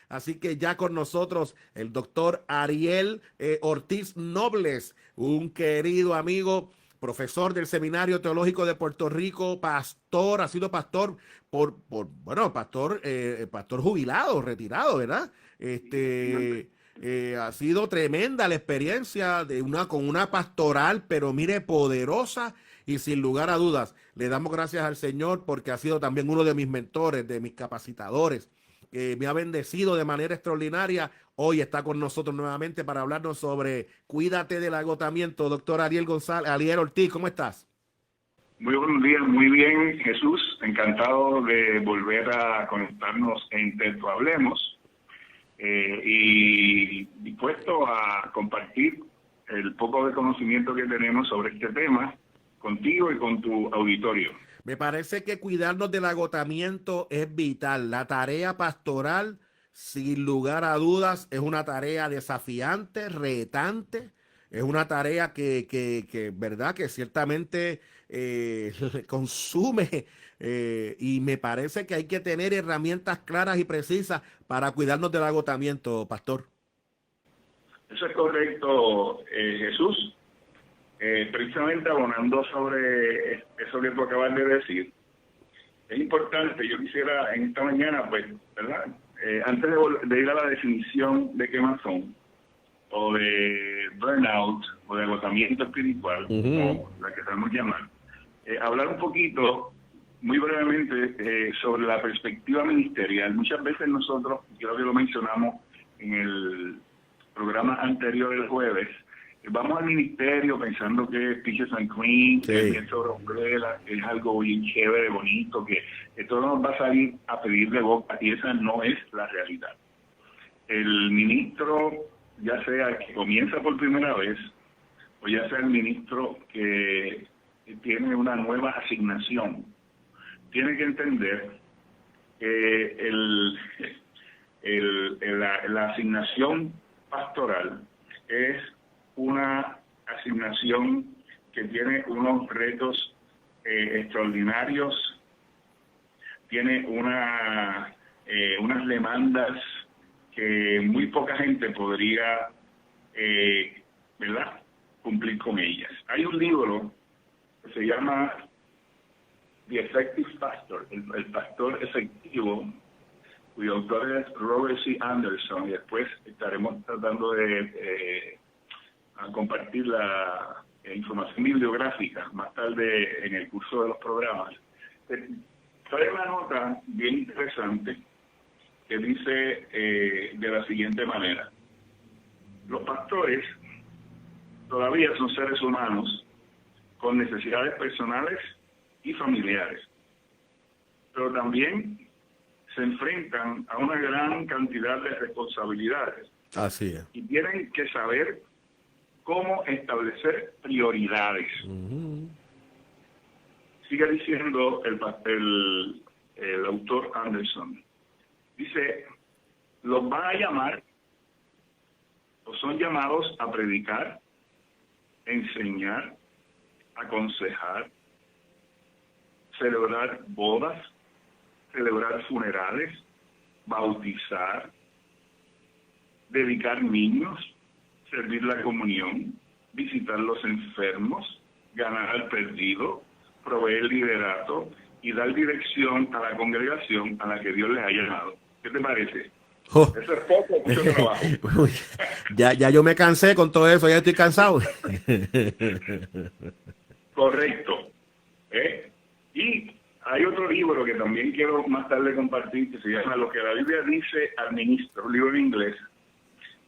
Así que ya con nosotros el doctor Ariel Ortiz Nobles, un querido amigo, profesor del Seminario Teológico de Puerto Rico, pastor, ha sido pastor pastor jubilado, retirado, ¿verdad? Ha sido tremenda la experiencia con una pastoral, pero mire, poderosa y sin lugar a dudas. Le damos gracias al Señor porque ha sido también uno de mis mentores, de mis capacitadores, que me ha bendecido de manera extraordinaria. Hoy está con nosotros nuevamente para hablarnos sobre cuídate del agotamiento. Doctor Ariel González, Ariel Ortiz, ¿cómo estás? Muy buenos días, muy bien, Jesús. Encantado de volver a conectarnos en Teto Hablemos y dispuesto a compartir el poco de conocimiento que tenemos sobre este tema contigo y con tu auditorio. Me parece que cuidarnos del agotamiento es vital. La tarea pastoral, sin lugar a dudas, es una tarea desafiante, retante. Es una tarea ¿verdad? Que ciertamente consume y me parece que hay que tener herramientas claras y precisas para cuidarnos del agotamiento, pastor. Eso es correcto, Jesús. Precisamente abonando sobre eso que tú acabas de decir, es importante, yo quisiera en esta mañana, pues, ¿verdad? Antes de ir a la definición de quemazón, o de burnout, o de agotamiento espiritual, como la que sabemos llamar, hablar un poquito, muy brevemente, sobre la perspectiva ministerial. Muchas veces nosotros, creo que lo mencionamos en el programa anterior el jueves, vamos al ministerio pensando que es Peaches and Cream, que es bien sobre umbrella, que es algo bien chévere, bonito, que todo nos va a salir a pedir de boca, y esa no es la realidad. El ministro, ya sea que comienza por primera vez, o ya sea el ministro que tiene una nueva asignación, tiene que entender que la asignación pastoral es una asignación que tiene unos retos extraordinarios, tiene unas demandas que muy poca gente podría, ¿verdad?, cumplir con ellas. Hay un libro que se llama The Effective Pastor, el pastor efectivo, cuyo autor es Robert C. Anderson, y después estaremos tratando de compartir la información bibliográfica más tarde en el curso de los programas. Trae una nota bien interesante que dice de la siguiente manera: los pastores todavía son seres humanos con necesidades personales y familiares, pero también se enfrentan a una gran cantidad de responsabilidades. Así es. Y tienen que saber cómo establecer prioridades. Sigue diciendo el autor Anderson. Dice, los van a llamar, o son llamados a predicar, enseñar, aconsejar, celebrar bodas, celebrar funerales, bautizar, dedicar niños, servir la comunión, visitar los enfermos, ganar al perdido, proveer liderato y dar dirección a la congregación a la que Dios les ha llamado. ¿Qué te parece? Oh. Eso es poco, mucho trabajo. ya yo me cansé con todo eso, ya estoy cansado. Correcto. Y hay otro libro que también quiero más tarde compartir, que se llama Lo que la Biblia dice al ministro, un libro en inglés,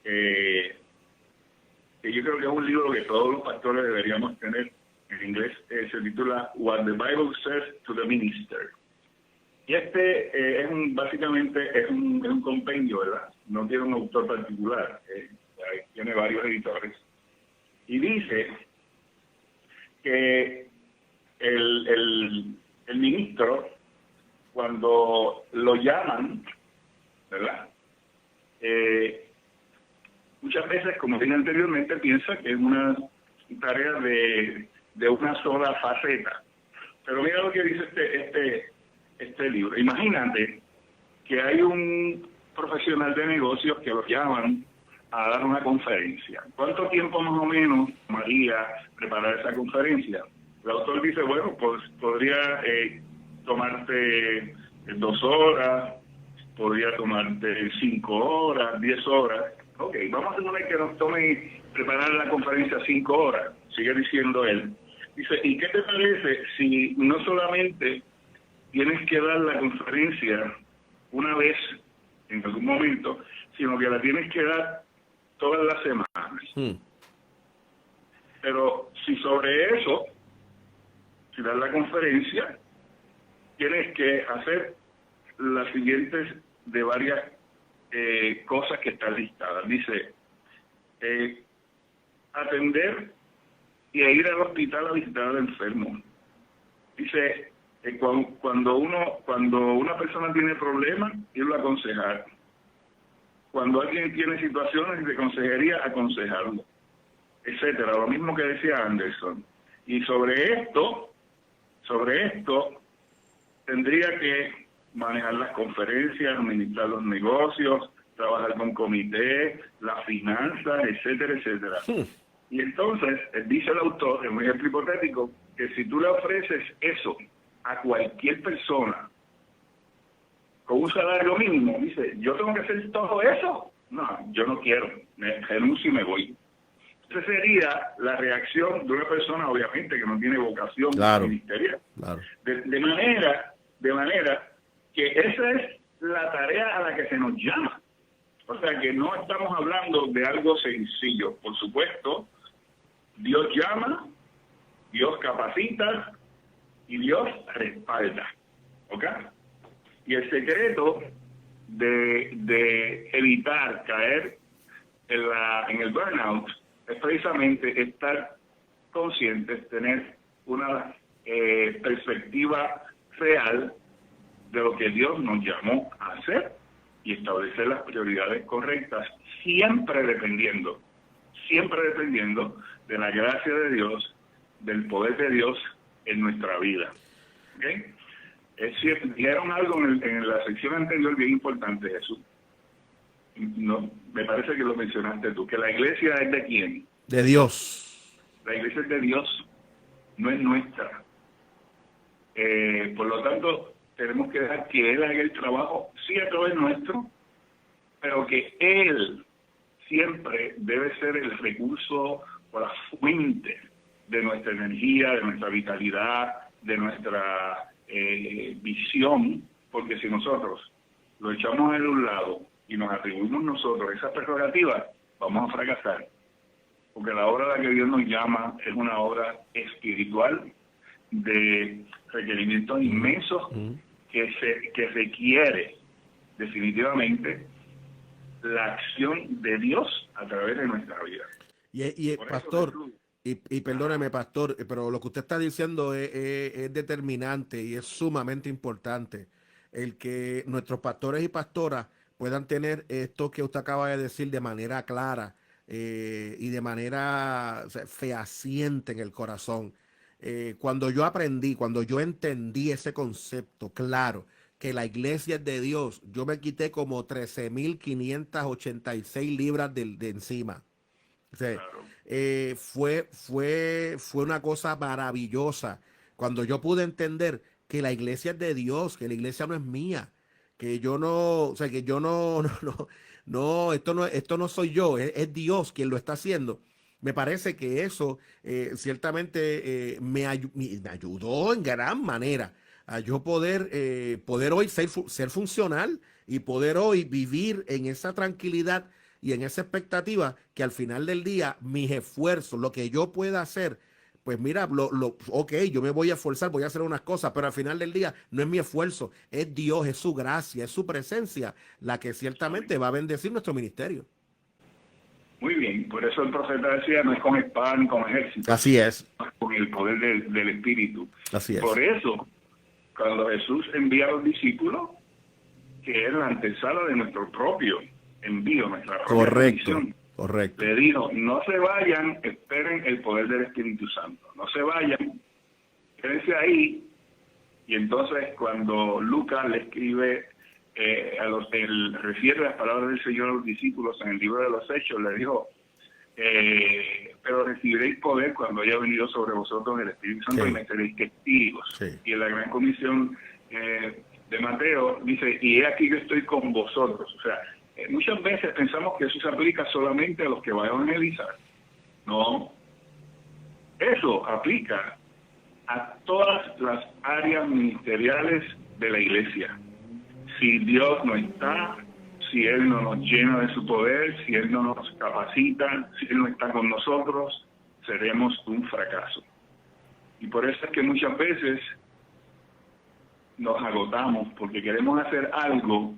que yo creo que es un libro que todos los pastores deberíamos tener. En inglés se titula What the Bible Says to the Minister. Y básicamente es un compendio, ¿verdad? No tiene un autor particular, tiene varios editores. Y dice que el ministro, cuando lo llaman, ¿verdad?, muchas veces, como dije anteriormente, piensa que es una tarea de una sola faceta. Pero mira lo que dice este libro. Imagínate que hay un profesional de negocios que los llaman a dar una conferencia. ¿Cuánto tiempo más o menos tomaría preparar esa conferencia? El autor dice, bueno, pues podría tomarte 2 horas, podría tomarte 5 horas, 10 horas. Ok, vamos a suponer que nos tome preparar la conferencia 5 horas, sigue diciendo él. Dice, ¿y qué te parece si no solamente tienes que dar la conferencia una vez en algún momento, sino que la tienes que dar todas las semanas? Pero si sobre eso, si das la conferencia, tienes que hacer las siguientes de varias cosas que están listadas. Dice, atender y ir al hospital a visitar al enfermo. Dice, cuando una persona tiene problemas, irlo a aconsejar. Cuando alguien tiene situaciones de consejería, aconsejarlo, etcétera. Lo mismo que decía Anderson. Y sobre esto tendría que manejar las conferencias, administrar los negocios, trabajar con comité, las finanzas, etcétera, etcétera. Y entonces, dice el autor, en un ejemplo hipotético, que si tú le ofreces eso a cualquier persona con un salario mínimo, dice, ¿yo tengo que hacer todo eso? No, yo no quiero, me renuncio y me voy. Esa sería la reacción de una persona, obviamente, que no tiene vocación ministerial. Claro. De manera que esa es la tarea a la que se nos llama. O sea, que no estamos hablando de algo sencillo. Por supuesto, Dios llama, Dios capacita y Dios respalda. ¿Ok? Y el secreto de evitar caer en el burnout es precisamente estar conscientes, tener una perspectiva real de lo que Dios nos llamó a hacer y establecer las prioridades correctas, siempre dependiendo de la gracia de Dios, del poder de Dios en nuestra vida. ¿Okay? Es cierto, dijeron algo en la sección anterior bien importante, Jesús. No, me parece que lo mencionaste tú, que la iglesia es de quién? De Dios. La iglesia es de Dios, no es nuestra. Por lo tanto, tenemos que dejar que Él haga el trabajo, sí a través nuestro, pero que Él siempre debe ser el recurso o la fuente de nuestra energía, de nuestra vitalidad, de nuestra visión, porque si nosotros lo echamos a él a un lado y nos atribuimos nosotros esas prerrogativas, vamos a fracasar. Porque la obra a la que Dios nos llama es una obra espiritual de requerimientos inmensos que requiere definitivamente la acción de Dios a través de nuestra vida. Y pastor, y perdóneme, pastor, pero lo que usted está diciendo es determinante y es sumamente importante. El que nuestros pastores y pastoras puedan tener esto que usted acaba de decir de manera clara y de manera fehaciente en el corazón. Cuando yo entendí ese concepto claro, que la iglesia es de Dios, yo me quité como 13,586 libras de encima. O sea, Claro. fue una cosa maravillosa cuando yo pude entender que la iglesia es de Dios, que la iglesia no es mía, que yo no, o sea, que yo no, esto no soy yo, es Dios quien lo está haciendo. Me parece que eso ciertamente me ayudó en gran manera a yo poder hoy ser funcional y poder hoy vivir en esa tranquilidad y en esa expectativa que al final del día mis esfuerzos, lo que yo pueda hacer, pues mira, ok, yo me voy a esforzar, voy a hacer unas cosas, pero al final del día no es mi esfuerzo, es Dios, es su gracia, es su presencia la que ciertamente va a bendecir nuestro ministerio. Muy bien, por eso el profeta decía, no es con espada ni con ejército. Así es. Con el poder del Espíritu. Así es. Por eso, cuando Jesús envía a los discípulos, que es la antesala de nuestro propio envío, nuestra propia misión, correcto. le dijo, no se vayan, esperen el poder del Espíritu Santo. No se vayan, quédense ahí. Y entonces cuando Lucas le escribe él refiere las palabras del Señor a los discípulos en el libro de los Hechos, le dijo, pero recibiréis poder cuando haya venido sobre vosotros el Espíritu Santo y me seréis testigos. Sí. Y en la Gran Comisión de Mateo dice, y he aquí yo estoy con vosotros. O sea, muchas veces pensamos que eso se aplica solamente a los que van a evangelizar. No, eso aplica a todas las áreas ministeriales de la iglesia. Si Dios no está, si Él no nos llena de su poder, si Él no nos capacita, si Él no está con nosotros, seremos un fracaso. Y por eso es que muchas veces nos agotamos porque queremos hacer algo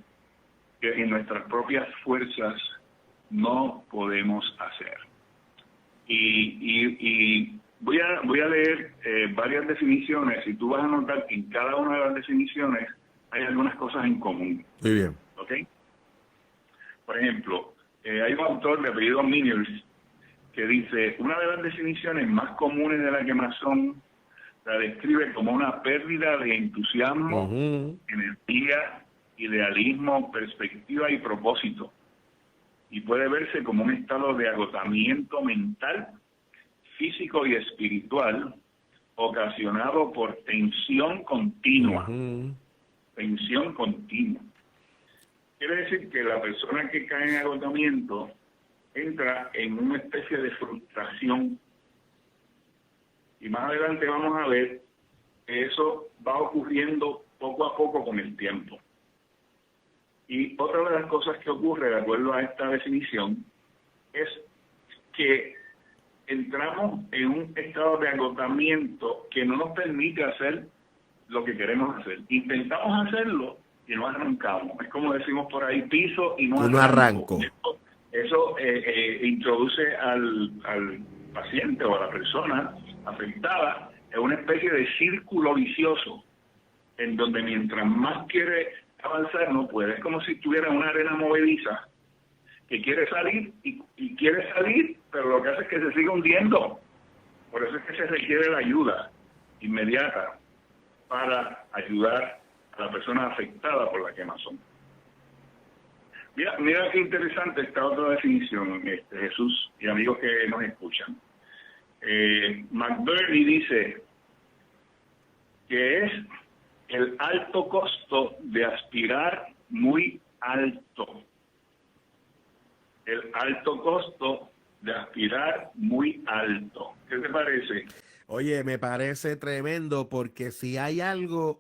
que en nuestras propias fuerzas no podemos hacer. Y voy a leer varias definiciones y tú vas a notar que en cada una de las definiciones hay algunas cosas en común. Muy bien. ¿Ok? Por ejemplo, hay un autor de apellido Miniers que dice, una de las definiciones más comunes de la quemazón la describe como una pérdida de entusiasmo, energía, idealismo, perspectiva y propósito. Y puede verse como un estado de agotamiento mental, físico y espiritual, ocasionado por tensión continua. Tensión continua. Quiere decir que la persona que cae en agotamiento entra en una especie de frustración. Y más adelante vamos a ver que eso va ocurriendo poco a poco con el tiempo. Y otra de las cosas que ocurre, de acuerdo a esta definición, es que entramos en un estado de agotamiento que no nos permite hacer lo que queremos hacer. Intentamos hacerlo y no arrancamos. Es como decimos por ahí, piso y no arranco. Eso introduce al paciente o a la persona afectada en una especie de círculo vicioso, en donde mientras más quiere avanzar no puede. Es como si tuviera una arena movediza que quiere salir y quiere salir, pero lo que hace es que se sigue hundiendo. Por eso es que se requiere la ayuda inmediata para ayudar a la persona afectada por la quemazón. Mira qué interesante esta otra definición, Jesús y amigos que nos escuchan. McBurney dice que es el alto costo de aspirar muy alto. El alto costo de aspirar muy alto. ¿Qué te parece? Oye, me parece tremendo porque si hay algo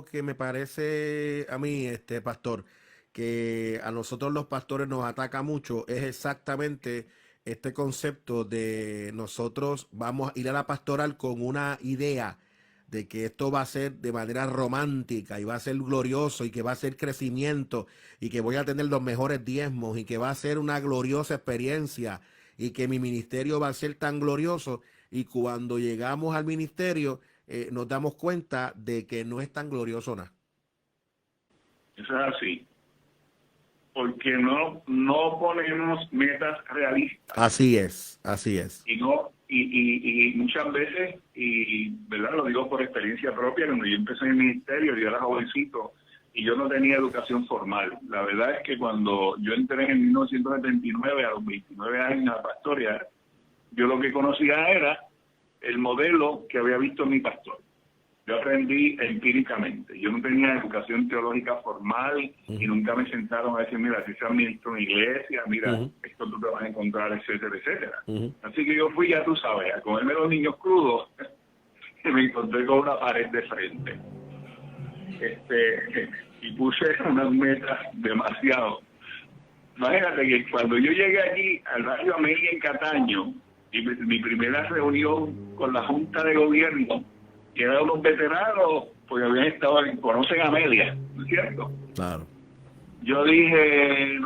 que me parece a mí, pastor, que a nosotros los pastores nos ataca mucho, es exactamente este concepto de nosotros vamos a ir a la pastoral con una idea de que esto va a ser de manera romántica y va a ser glorioso y que va a ser crecimiento y que voy a tener los mejores diezmos y que va a ser una gloriosa experiencia y que mi ministerio va a ser tan glorioso, y cuando llegamos al ministerio nos damos cuenta de que no es tan glorioso nada. Eso es así. Porque no ponemos metas realistas. Así es. Y muchas veces, y verdad, lo digo por experiencia propia, cuando yo empecé en el ministerio, yo era jovencito y yo no tenía educación formal. La verdad es que cuando yo entré en 1979, a los 29 años a pastorear, yo lo que conocía era el modelo que había visto mi pastor. Yo aprendí empíricamente. Yo no tenía educación teológica formal y nunca me sentaron a decir, mira, si se administra una iglesia, mira, esto tú te vas a encontrar, etcétera, etcétera. Así que yo fui, ya tú sabes, a comerme los niños crudos y me encontré con una pared de frente. Y puse unas metas demasiado. Imagínate que cuando yo llegué aquí al barrio Amelia en Cataño, y mi primera reunión con la Junta de Gobierno, que eran unos veteranos, porque habían estado, conocen a Amelia, ¿no es cierto? Claro. Yo dije,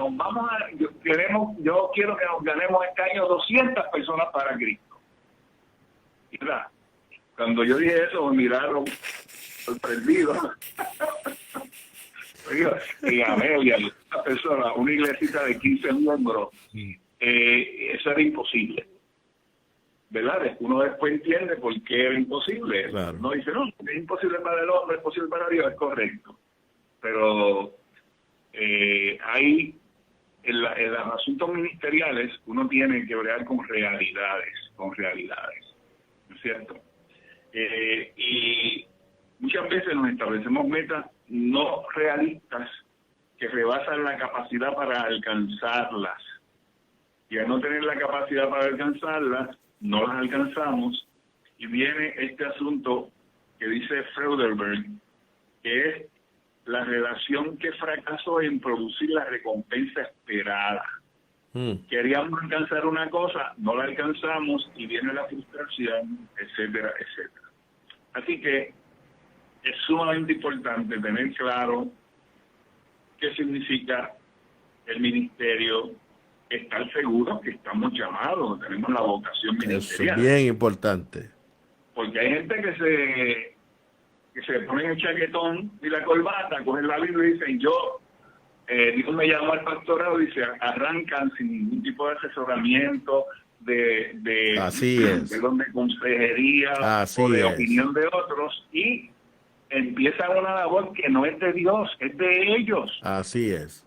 yo quiero que nos ganemos este año 200 personas para Cristo. Y claro, cuando yo dije eso, me miraron sorprendidos. Y Amelia, una persona, una iglesita de 15 miembros, eso era imposible. ¿Verdad? Uno después entiende por qué era imposible. Claro. No dice, no, es imposible para el hombre, es posible para Dios, es correcto. Pero hay en los asuntos ministeriales uno tiene que bregar con realidades, ¿no es cierto? Y muchas veces nos establecemos metas no realistas que rebasan la capacidad para alcanzarlas. Y al no tener la capacidad para alcanzarlas, no las alcanzamos. Y viene este asunto que dice Freudenberg, que es la relación que fracasó en producir la recompensa esperada. Queríamos alcanzar una cosa, no la alcanzamos y viene la frustración, etcétera, etcétera. Así que es sumamente importante tener claro qué significa el ministerio, estar seguros que estamos llamados, tenemos la vocación ministerial. Eso es bien importante. Porque hay gente que se pone el chaquetón y la corbata, cogen la Biblia y dicen, Dios me llamó al pastorado, y se arrancan sin ningún tipo de asesoramiento, de consejería o de opinión de otros, y empiezan una labor que no es de Dios, es de ellos. Así es.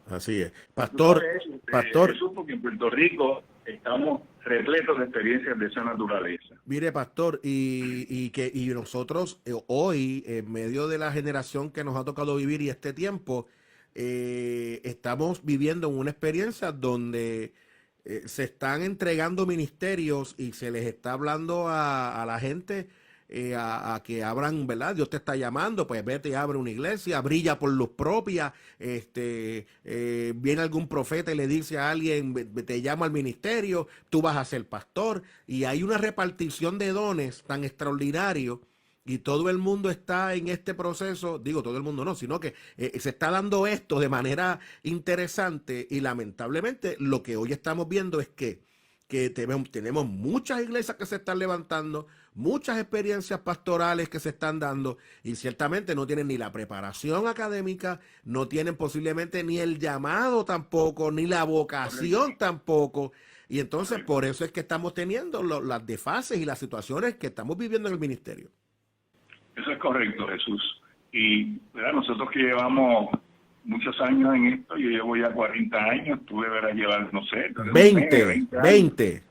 Pastor, Jesús, porque en Puerto Rico estamos repletos de experiencias de esa naturaleza. Mire, pastor, y nosotros hoy, en medio de la generación que nos ha tocado vivir y este tiempo, estamos viviendo una experiencia donde se están entregando ministerios y se les está hablando a la gente a que abran, ¿verdad? Dios te está llamando, pues vete y abre una iglesia, brilla por luz propia. Viene algún profeta y le dice a alguien, te llama al ministerio, tú vas a ser pastor, y hay una repartición de dones tan extraordinario. Y todo el mundo está en este proceso, digo todo el mundo no, sino que se está dando esto de manera interesante, y lamentablemente lo que hoy estamos viendo es que tenemos muchas iglesias que se están levantando, muchas experiencias pastorales que se están dando, y ciertamente no tienen ni la preparación académica, no tienen posiblemente ni el llamado tampoco, ni la vocación tampoco. Y entonces por eso es que estamos teniendo las desfases y las situaciones que estamos viviendo en el ministerio. Eso es correcto, Jesús. Y ¿verdad? Nosotros que llevamos muchos años en esto, yo llevo ya 40 años, tú deberás llevar, no sé, 20.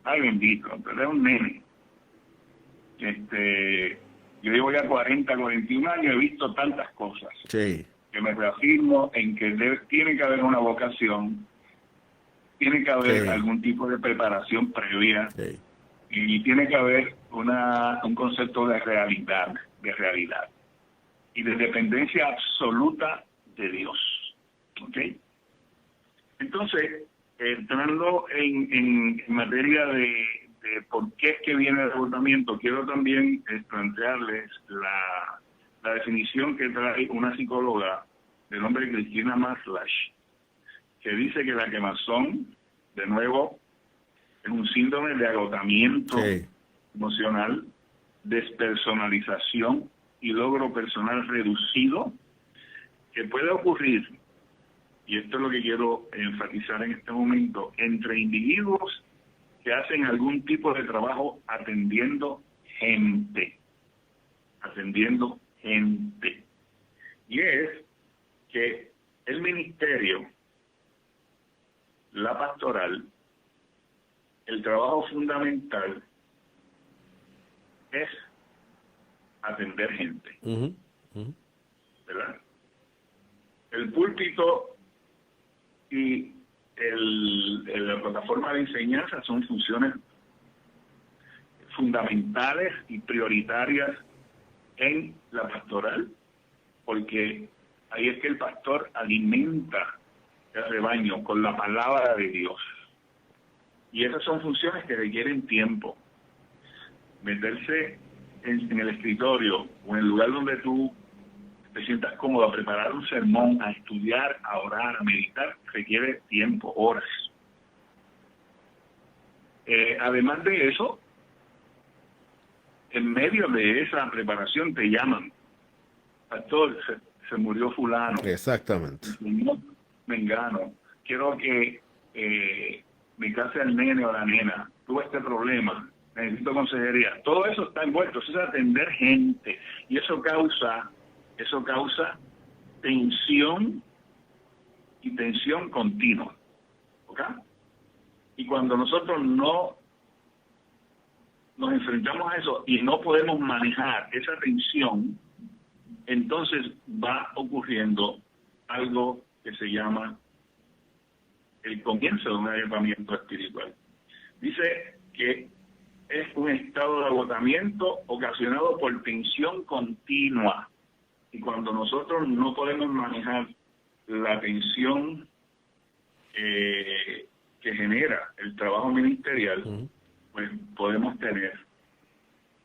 Ay, bendito, tú eres un nene. Yo llevo ya 41 años, he visto tantas cosas. Sí. Que me reafirmo en que tiene que haber una vocación, tiene que haber algún tipo de preparación previa, y tiene que haber un concepto de realidad y de dependencia absoluta de Dios. ¿Ok? Entonces, entrando en materia de por qué es que viene el agotamiento, quiero también plantearles la definición que trae una psicóloga de nombre Cristina Maslach, que dice que la quemazón, de nuevo, es un síndrome de agotamiento emocional, despersonalización y logro personal reducido, que puede ocurrir, y esto es lo que quiero enfatizar en este momento, entre individuos que hacen algún tipo de trabajo atendiendo gente. Y es que el ministerio, la pastoral, el trabajo fundamental es atender gente. ¿Verdad? El púlpito y la plataforma de enseñanza son funciones fundamentales y prioritarias en la pastoral, porque ahí es que el pastor alimenta el rebaño con la palabra de Dios. Y esas son funciones que requieren tiempo. Meterse en el escritorio o en el lugar donde tú te sientas cómodo a preparar un sermón, a estudiar, a orar, a meditar, requiere tiempo, horas. Además de eso, en medio de esa preparación te llaman. Pastor, se murió fulano. Exactamente. Mengano. Quiero que me case al nene o a la nena. Tuve este problema. Necesito consejería. Todo eso está envuelto. Eso es atender gente. Y eso causa tensión y tensión continua. ¿Ok? Y cuando nosotros no nos enfrentamos a eso y no podemos manejar esa tensión, entonces va ocurriendo algo que se llama el comienzo de un agotamiento espiritual. Dice que es un estado de agotamiento ocasionado por tensión continua. Y cuando nosotros no podemos manejar la tensión que genera el trabajo ministerial, pues podemos tener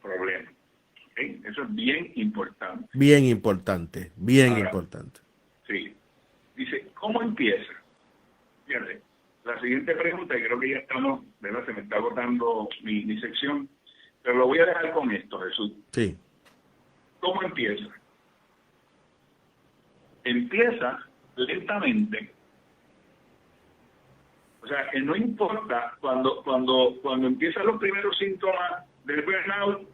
problemas. ¿Okay? Eso es bien importante. Bien importante, bien Ahora, importante. Sí. Dice, ¿cómo empieza? Fíjate, la siguiente pregunta, y creo que ya estamos, ¿verdad? Se me está agotando mi sección, pero lo voy a dejar con esto, Jesús. Sí. ¿Cómo empieza? Empieza lentamente. O sea, que no importa cuando empiezan los primeros síntomas del burnout,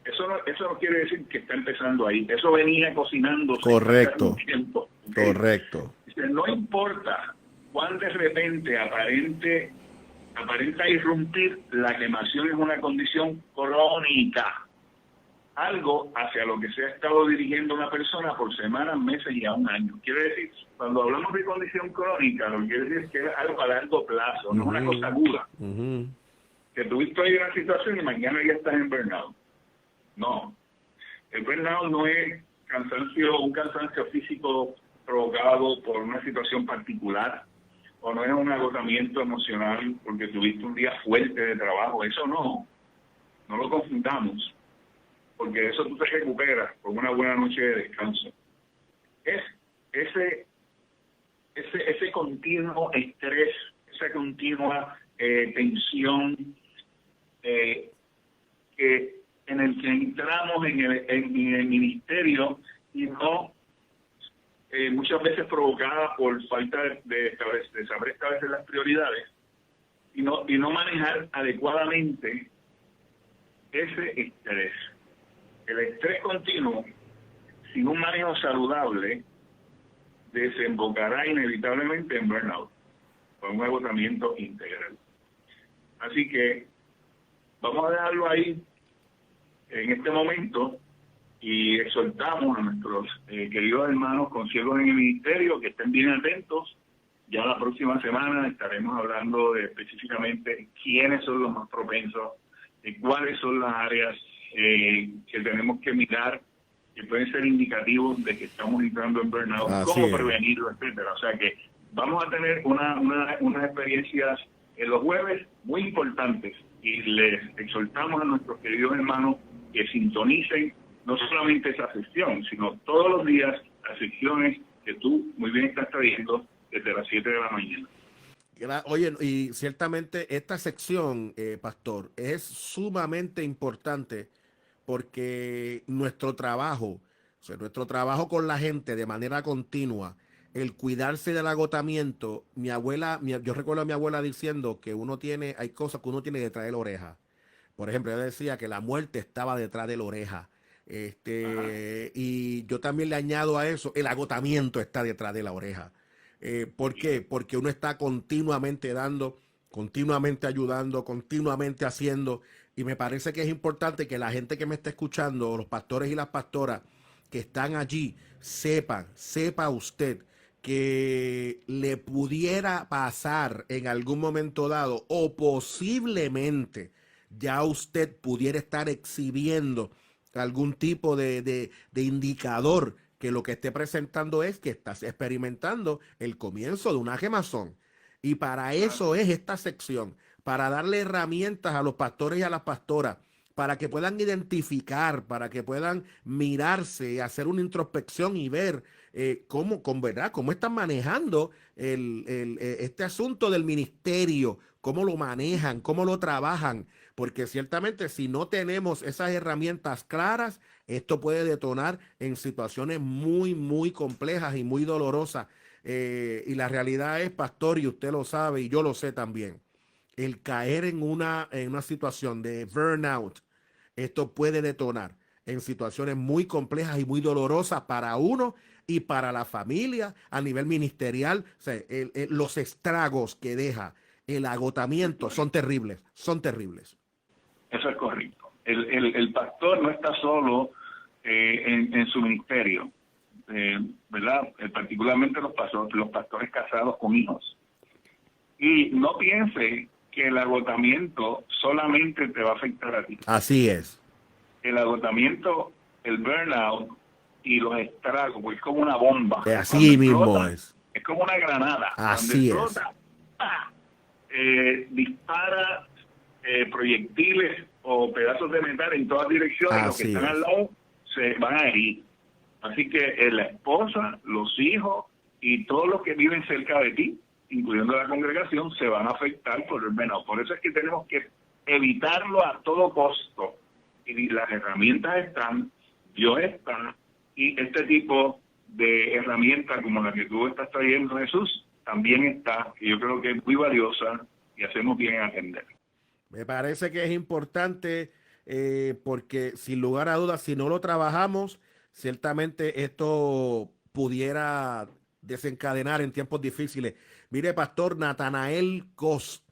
eso no quiere decir que está empezando ahí. Eso venía cocinándose. Correcto. Hace un tiempo, ¿okay? Correcto. Dice, no importa cuán de repente aparenta irrumpir, la quemación es una condición crónica. Algo hacia lo que se ha estado dirigiendo una persona por semanas, meses y aún años. Quiere decir, cuando hablamos de condición crónica, lo que quiere decir es que es algo a largo plazo, no es una cosa aguda. Que tuviste hoy una situación y mañana ya estás en burnout. No. El burnout no es un cansancio físico provocado por una situación particular, o no es un agotamiento emocional porque tuviste un día fuerte de trabajo. Eso no lo confundamos, porque de eso tú te recuperas con una buena noche de descanso. Es ese continuo estrés, esa continua tensión en el que entramos en el ministerio y no muchas veces provocada por falta de saber establecer las prioridades y no manejar adecuadamente ese estrés. El estrés continuo, sin un manejo saludable, desembocará inevitablemente en burnout, con un agotamiento integral. Así que vamos a dejarlo ahí en este momento y exhortamos a nuestros queridos hermanos consiervos en el ministerio que estén bien atentos. Ya la próxima semana estaremos hablando de específicamente quiénes son los más propensos, de cuáles son las áreas que tenemos que mirar, que pueden ser indicativos de que estamos entrando en burnout, cómo prevenirlo, etcétera. O sea que vamos a tener unas experiencias en los jueves muy importantes y les exhortamos a nuestros queridos hermanos que sintonicen no solamente esa sección, sino todos los días las secciones que tú muy bien estás trayendo desde las 7 de la mañana. Oye, y ciertamente esta sección, Pastor, es sumamente importante porque nuestro trabajo con la gente de manera continua, el cuidarse del agotamiento, yo recuerdo a mi abuela diciendo que hay cosas que uno tiene detrás de la oreja. Por ejemplo, ella decía que la muerte estaba detrás de la oreja. Y yo también le añado a eso, el agotamiento está detrás de la oreja. ¿Por qué? Porque uno está continuamente dando, continuamente ayudando, continuamente haciendo. Y me parece que es importante que la gente que me está escuchando, los pastores y las pastoras que están allí, sepa usted que le pudiera pasar en algún momento dado, o posiblemente ya usted pudiera estar exhibiendo algún tipo de indicador que lo que esté presentando es que estás experimentando el comienzo de una quemazón. Y para eso es esta sección, para darle herramientas a los pastores y a las pastoras, para que puedan identificar, para que puedan mirarse, hacer una introspección y ver cómo están manejando este asunto del ministerio, cómo lo manejan, cómo lo trabajan, porque ciertamente si no tenemos esas herramientas claras, esto puede detonar en situaciones muy, muy complejas y muy dolorosas. Y la realidad es, pastor, y usted lo sabe y yo lo sé también, el caer en una situación de burnout, esto puede detonar en situaciones muy complejas y muy dolorosas para uno y para la familia a nivel ministerial. O sea, los estragos que deja, el agotamiento son terribles, son terribles. Eso es correcto. El pastor no está solo en su ministerio, ¿verdad? Particularmente los pastores casados con hijos. Y no piense que el agotamiento solamente te va a afectar a ti. Así es. El agotamiento, el burnout y los estragos, pues es como una bomba. Así mismo explota, es. Es como una granada. Así Cuando es. explota, ¡pah! Dispara proyectiles o pedazos de metal en todas direcciones. Los que están al lado se van a herir. Así que la esposa, los hijos y todos los que viven cerca de ti, incluyendo la congregación, se van a afectar por el burnout. Por eso es que tenemos que evitarlo a todo costo. Y las herramientas están, Dios está, y este tipo de herramientas como la que tú estás trayendo, Jesús, también está, y yo creo que es muy valiosa y hacemos bien en atender. Me parece que es importante porque sin lugar a dudas, si no lo trabajamos, ciertamente esto pudiera desencadenar en tiempos difíciles. Mire, Pastor Natanael Cos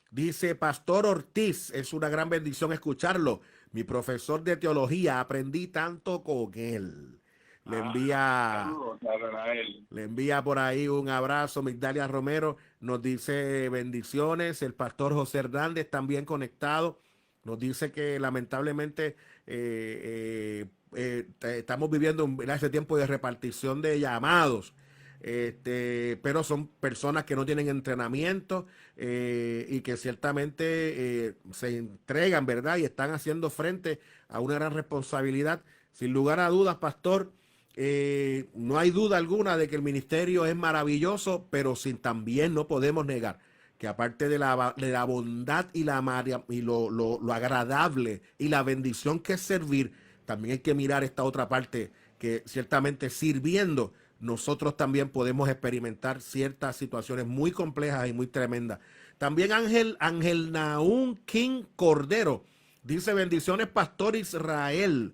dice: Pastor Ortiz, es una gran bendición escucharlo. Mi profesor de teología, aprendí tanto con él. Le envía por ahí un abrazo. Migdalia Romero nos dice bendiciones. El pastor José Hernández también conectado. Nos dice que lamentablemente estamos viviendo ese tiempo de repartición de llamados. Pero son personas que no tienen entrenamiento y que ciertamente se entregan, ¿verdad? Y están haciendo frente a una gran responsabilidad. Sin lugar a dudas, pastor, no hay duda alguna de que el ministerio es maravilloso, pero también no podemos negar que aparte de la bondad y lo agradable y la bendición que es servir, también hay que mirar esta otra parte, que ciertamente sirviendo nosotros también podemos experimentar ciertas situaciones muy complejas y muy tremendas. También Ángel Naún King Cordero dice: bendiciones, Pastor Israel.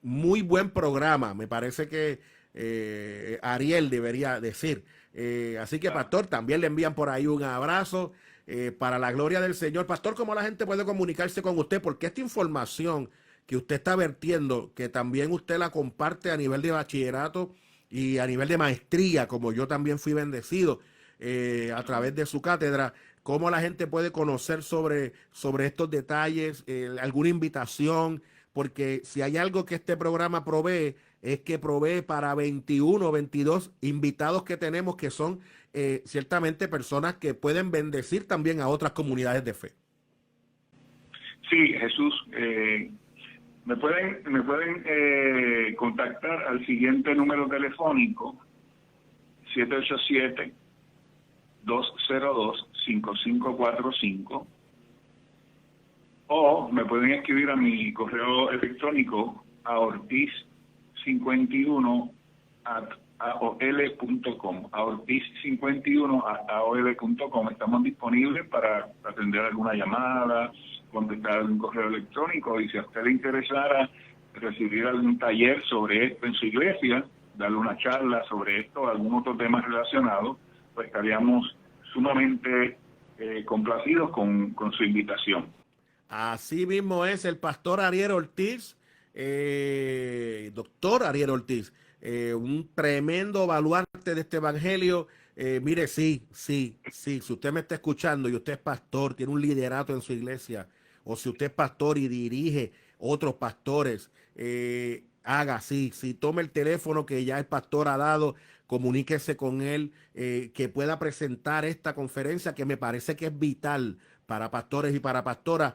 Muy buen programa, me parece que Ariel debería decir. Así que, Pastor, también le envían por ahí un abrazo para la gloria del Señor. Pastor, ¿cómo la gente puede comunicarse con usted? Porque esta información que usted está vertiendo, que también usted la comparte a nivel de bachillerato y a nivel de maestría, como yo también fui bendecido a través de su cátedra, ¿cómo la gente puede conocer sobre estos detalles? ¿Alguna invitación? Porque si hay algo que este programa provee, es que provee para 21 o 22 invitados que tenemos, que son ciertamente personas que pueden bendecir también a otras comunidades de fe. Sí, Jesús, me pueden contactar al siguiente número telefónico: 787-202-5545, o me pueden escribir a mi correo electrónico a ortiz51@aol.com, a ortiz51@aol.com. Estamos disponibles para atender alguna llamada, contestar algún correo electrónico, y si a usted le interesara recibir algún taller sobre esto en su iglesia, darle una charla sobre esto, algún otro tema relacionado, pues estaríamos sumamente complacidos con su invitación. Así mismo es el pastor Ariel Ortiz, doctor Ariel Ortiz, un tremendo baluarte de este evangelio. Mire, sí, si usted me está escuchando y usted es pastor, tiene un liderato en su iglesia, o si usted es pastor y dirige otros pastores, tome el teléfono que ya el pastor ha dado, comuníquese con él, que pueda presentar esta conferencia, que me parece que es vital para pastores y para pastoras.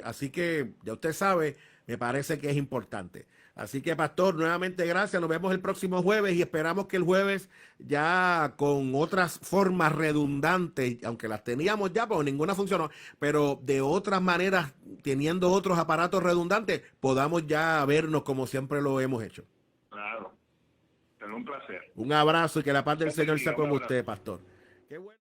Así que ya usted sabe, me parece que es importante. Así que, pastor, nuevamente gracias. Nos vemos el próximo jueves y esperamos que el jueves, ya con otras formas redundantes, aunque las teníamos ya, pues ninguna funcionó, pero de otras maneras, teniendo otros aparatos redundantes, podamos ya vernos como siempre lo hemos hecho. Claro, será un placer. Un abrazo y que la paz del Señor sea con usted, pastor. Qué bueno.